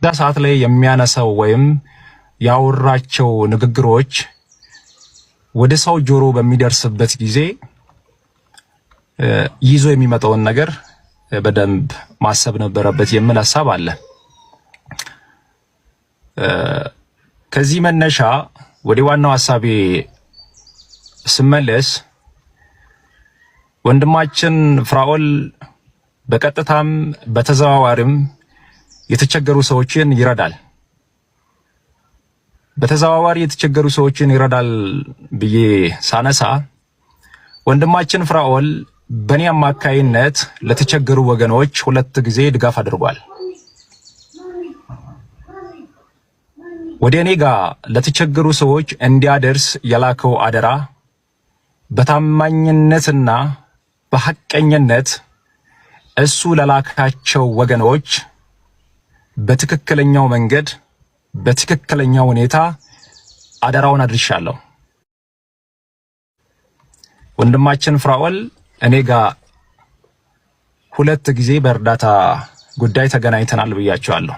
ሰዓት ላይ የሚያነሳው ወይም ያወራቸው ንግግሮች ወደ ሰው ጆሮ በሚደርስበት ጊዜ ይዞ የሚመጣውን ነገር በደንብ ማሰብ ነበረበት የሚል ሐሳብ አለ። ከዚህ መነሻ ወደ ዋናው ሐሳቤ ስመለስ ወንድማችን ፍራኦል በቀጥታም በተዘዋዋሪም የተቸገሩ ሰዎችን ይረዳል። በተዘዋዋሪ የተቸገሩ ሰዎችን ይረዳል ብዬ ሳነሳ ወንድማችን ፍራኦል በእኔ አማካይነት ለተቸገሩ ወገኖች 2 ጊዜ ድጋፍ አድርጓል። ወደ እኔ ጋር ለተቸገሩ ሰዎች እንዲያደርስ የላከው አደራ በታማኝነትና በሐቀኝነት እሱ ለላካቸው ወገኖች በትክክለኛው መንገድ በትክክለኛው ሁኔታ አደራውን አድርሻለሁ። ወንድማችን ፍራኦል እኔ ጋር 2 ጊዜ በእርዳታ ጉዳይ ተገናኝተናል ብያቸዋለሁ።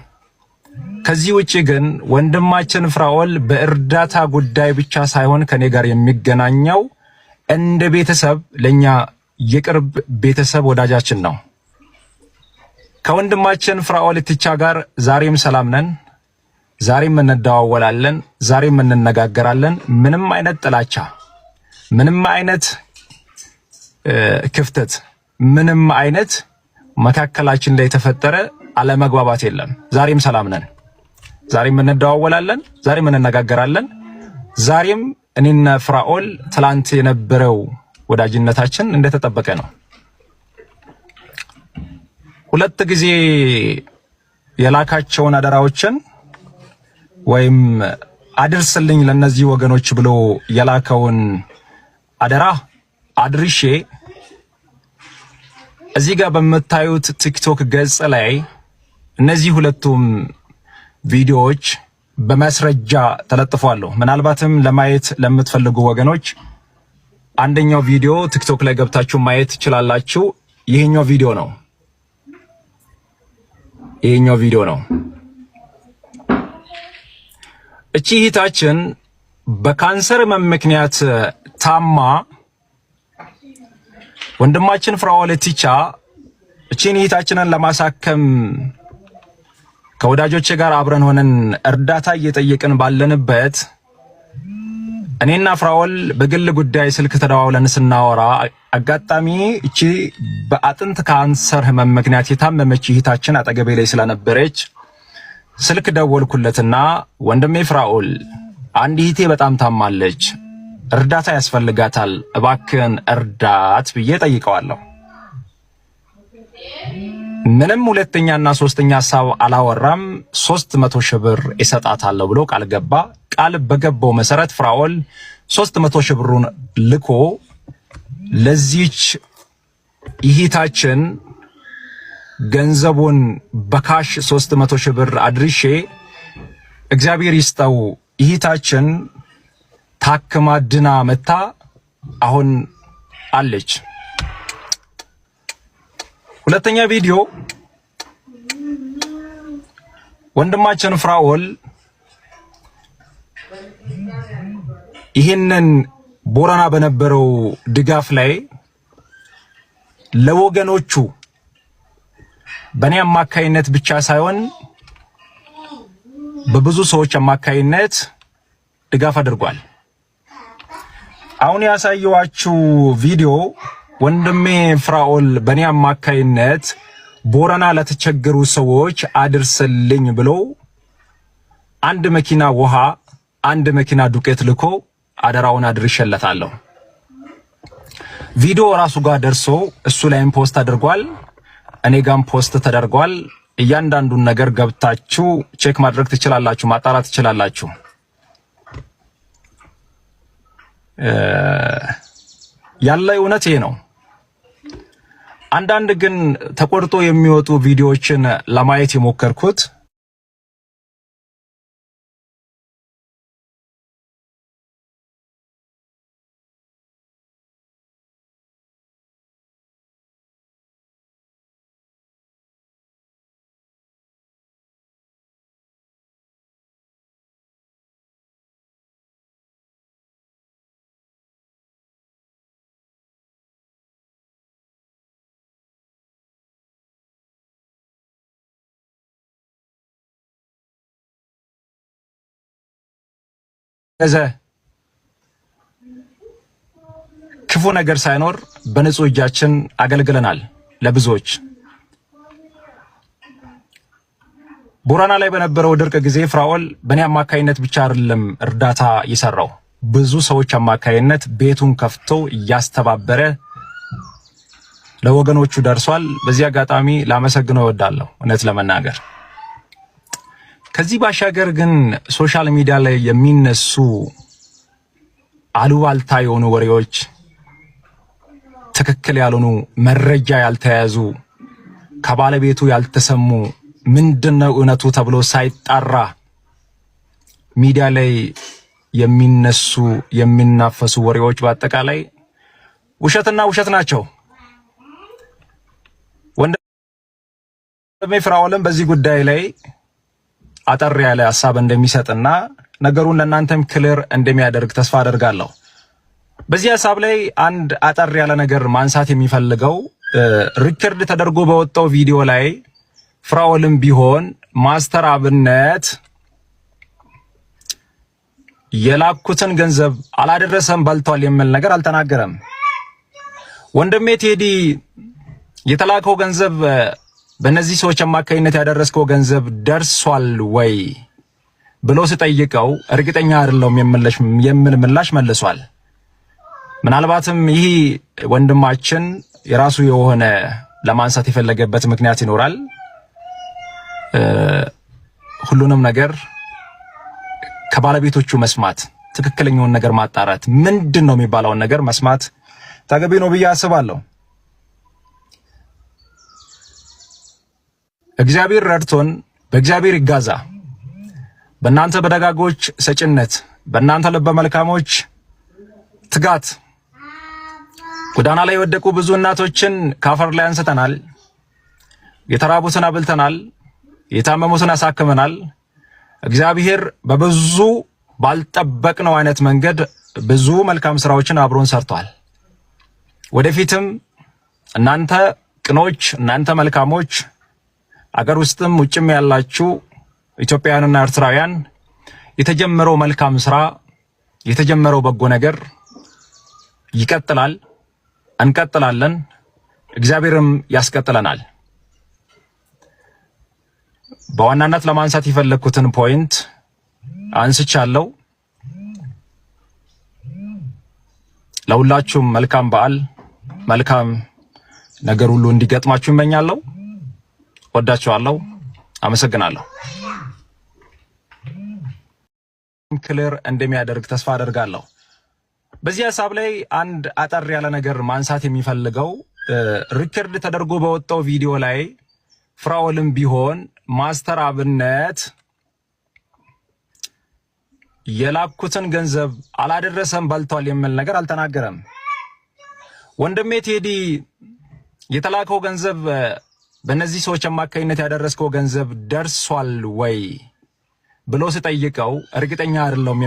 ከዚህ ውጪ ግን ወንድማችን ፍራኦል በእርዳታ ጉዳይ ብቻ ሳይሆን ከኔ ጋር የሚገናኘው እንደ ቤተሰብ ለኛ የቅርብ ቤተሰብ ወዳጃችን ነው። ከወንድማችን ፍራኦል ኢቲቻ ጋር ዛሬም ሰላም ነን። ዛሬም እንደዋወላለን፣ ዛሬም እንነጋገራለን። ምንም አይነት ጥላቻ፣ ምንም አይነት ክፍተት፣ ምንም አይነት መካከላችን ላይ የተፈጠረ አለመግባባት የለም። ዛሬም ሰላም ነን። ዛሬም እንደዋወላለን፣ ዛሬም እንነጋገራለን። ዛሬም እኔና ፍራኦል ትላንት የነበረው ወዳጅነታችን እንደተጠበቀ ነው። 2 ጊዜ የላካቸውን አደራዎችን ወይም አድርስልኝ ለነዚህ ወገኖች ብሎ የላከውን አደራ አድርሼ እዚህ ጋር በመታዩት ቲክቶክ ገጽ ላይ እነዚህ 2ቱም ቪዲዮዎች በማስረጃ ተለጥፏል። ምናልባትም ለማየት ለምትፈልጉ ወገኖች አንደኛው ቪዲዮ ቲክቶክ ላይ ገብታችሁ ማየት ትችላላችሁ። ይሄኛው ቪዲዮ ነው። እቺ እህታችን በካንሰር ምክንያት ታማ ወንድማችን ፍራኦል ኢቲቻ እቺን እህታችንን ለማሳከም ከወዳጆቼ ጋር አብረን ሆነን እርዳታ እየጠየቅን ባለንበት እኔና ፍራኦል በግል ጉዳይ ስልክ ተደዋውለን ስናወራ አጋጣሚ እቺ በአጥንት ካንሰር ህመም ምክንያት የታመመች እህታችን አጠገቤ ላይ ስለነበረች ስልክ ደወልኩለትና ወንድሜ ፍራኦል አንድ እህቴ በጣም ታማለች፣ እርዳታ ያስፈልጋታል፣ እባክህን እርዳት ብዬ ጠይቀዋለሁ። ምንም ሁለተኛና ሶስተኛ ሐሳብ አላወራም። 300 ሺህ ብር ይሰጣታለሁ ብሎ ቃል ገባ። ቃል በገባው መሰረት ፍራኦል 300 ሺህ ብሩን ልኮ ለዚች እህታችን ገንዘቡን በካሽ 300 ሺህ ብር አድርሼ እግዚአብሔር ይስጠው እህታችን ታክማ ድና መታ አሁን አለች። ሁለተኛ ቪዲዮ ወንድማችን ፍራኦል ይህንን ቦረና በነበረው ድጋፍ ላይ ለወገኖቹ በእኔ አማካይነት ብቻ ሳይሆን በብዙ ሰዎች አማካይነት ድጋፍ አድርጓል። አሁን ያሳየዋችሁ ቪዲዮ ወንድሜ ፍራኦል በእኔ አማካይነት ቦረና ለተቸገሩ ሰዎች አድርስልኝ ብሎ 1 መኪና ውሃ፣ 1 መኪና ዱቄት ልኮ አደራውን አድርሼለታለሁ። ቪዲዮ ራሱ ጋር ደርሶ እሱ ላይም ፖስት አድርጓል፣ እኔ ጋም ፖስት ተደርጓል። እያንዳንዱን ነገር ገብታችሁ ቼክ ማድረግ ትችላላችሁ፣ ማጣራት ትችላላችሁ። ያለ እውነት ይሄ ነው። አንዳንድ ግን ተቆርጦ የሚወጡ ቪዲዮዎችን ለማየት የሞከርኩት ክፉ ነገር ሳይኖር በንጹህ እጃችን አገልግለናል ለብዙዎች። ቦረና ላይ በነበረው ድርቅ ጊዜ ፍራኦል በእኔ አማካይነት ብቻ አይደለም እርዳታ የሰራው፣ ብዙ ሰዎች አማካይነት ቤቱን ከፍቶ እያስተባበረ ለወገኖቹ ደርሷል። በዚህ አጋጣሚ ላመሰግነው እወዳለሁ እውነት ለመናገር። ከዚህ ባሻገር ግን ሶሻል ሚዲያ ላይ የሚነሱ አሉባልታ የሆኑ ወሬዎች፣ ትክክል ያልሆኑ መረጃ ያልተያዙ ከባለቤቱ ያልተሰሙ ምንድነው እውነቱ ተብሎ ሳይጣራ ሚዲያ ላይ የሚነሱ የሚናፈሱ ወሬዎች በአጠቃላይ ውሸትና ውሸት ናቸው። ወንድሜ ፍራኦልም በዚህ ጉዳይ ላይ አጠር ያለ ሐሳብ እንደሚሰጥና ነገሩን ለእናንተም ክሊር እንደሚያደርግ ተስፋ አደርጋለሁ። በዚህ ሐሳብ ላይ አንድ አጠር ያለ ነገር ማንሳት የሚፈልገው ሪከርድ ተደርጎ በወጣው ቪዲዮ ላይ ፍራኦልም ቢሆን ማስተር አብነት የላኩትን ገንዘብ አላደረሰም በልቷል የሚል ነገር አልተናገረም። ወንድሜ ቴዲ የተላከው ገንዘብ በእነዚህ ሰዎች አማካይነት ያደረስከው ገንዘብ ደርሷል ወይ ብሎ ሲጠይቀው እርግጠኛ አይደለም የሚል ምላሽ መልሷል። ምናልባትም ይህ ወንድማችን የራሱ የሆነ ለማንሳት የፈለገበት ምክንያት ይኖራል። ሁሉንም ነገር ከባለቤቶቹ መስማት፣ ትክክለኛውን ነገር ማጣራት፣ ምንድነው የሚባለውን ነገር መስማት ተገቢ ነው ብዬ አስባለሁ። እግዚአብሔር ረድቶን በእግዚአብሔር ይጋዛ። በእናንተ በደጋጎች ሰጭነት፣ በእናንተ ልበ መልካሞች ትጋት ጎዳና ላይ የወደቁ ብዙ እናቶችን ካፈር ላይ አንስተናል። የተራቡትን አብልተናል። የታመሙትን አሳክመናል። እግዚአብሔር በብዙ ባልጠበቅነው አይነት መንገድ ብዙ መልካም ስራዎችን አብሮን ሰርቷል። ወደፊትም እናንተ ቅኖች፣ እናንተ መልካሞች፣ አገር ውስጥም ውጭም ያላችሁ ኢትዮጵያውያንና ኤርትራውያን የተጀመረው መልካም ስራ፣ የተጀመረው በጎ ነገር ይቀጥላል። እንቀጥላለን። እግዚአብሔርም ያስቀጥለናል። በዋናነት ለማንሳት የፈለኩትን ፖይንት አንስቻለሁ። ለሁላችሁም መልካም በዓል፣ መልካም ነገር ሁሉ እንዲገጥማችሁ እመኛለሁ። ወዳችኋለሁ። አመሰግናለሁ። ክሊር እንደሚያደርግ ተስፋ አደርጋለሁ። በዚህ ሐሳብ ላይ አንድ አጠር ያለ ነገር ማንሳት የሚፈልገው ሪከርድ ተደርጎ በወጣው ቪዲዮ ላይ ፍራኦልም ቢሆን ማስተር አብነት የላኩትን ገንዘብ አላደረሰም በልቷል የሚል ነገር አልተናገረም። ወንድሜ ቴዲ የተላከው ገንዘብ በእነዚህ ሰዎች አማካይነት ያደረስከው ገንዘብ ደርሷል ወይ ብሎ ሲጠይቀው እርግጠኛ አይደለም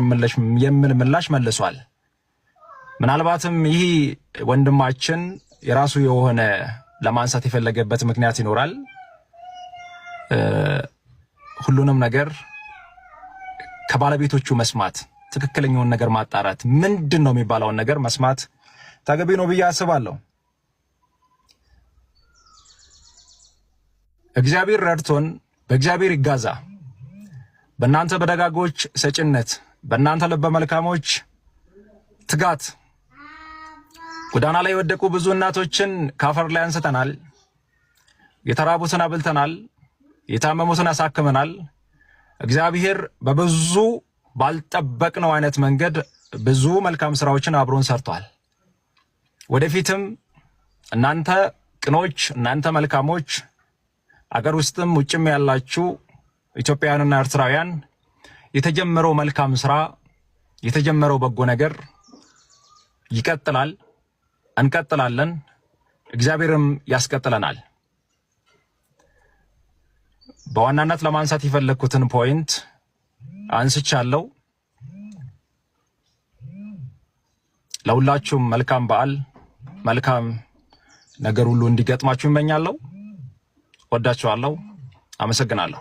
የሚል ምላሽ መልሷል። ምናልባትም ይህ ወንድማችን የራሱ የሆነ ለማንሳት የፈለገበት ምክንያት ይኖራል። ሁሉንም ነገር ከባለቤቶቹ መስማት፣ ትክክለኛውን ነገር ማጣራት፣ ምንድነው የሚባለውን ነገር መስማት ተገቢ ነው ብዬ አስባለሁ። እግዚአብሔር ረድቶን በእግዚአብሔር ይጋዛ። በእናንተ በደጋጎች ሰጭነት፣ በእናንተ ልበ መልካሞች ትጋት ጎዳና ላይ የወደቁ ብዙ እናቶችን ካፈር ላይ አንስተናል። የተራቡትን አብልተናል። የታመሙትን አሳክመናል። እግዚአብሔር በብዙ ባልጠበቅነው አይነት መንገድ ብዙ መልካም ስራዎችን አብሮን ሰርቷል። ወደፊትም እናንተ ቅኖች፣ እናንተ መልካሞች፣ አገር ውስጥም ውጭም ያላችሁ ኢትዮጵያውያንና ኤርትራውያን የተጀመረው መልካም ስራ፣ የተጀመረው በጎ ነገር ይቀጥላል። እንቀጥላለን። እግዚአብሔርም ያስቀጥለናል። በዋናነት ለማንሳት የፈለኩትን ፖይንት አንስቻለሁ። ለሁላችሁም መልካም በዓል፣ መልካም ነገር ሁሉ እንዲገጥማችሁ እመኛለሁ። ወዳችኋለሁ። አመሰግናለሁ።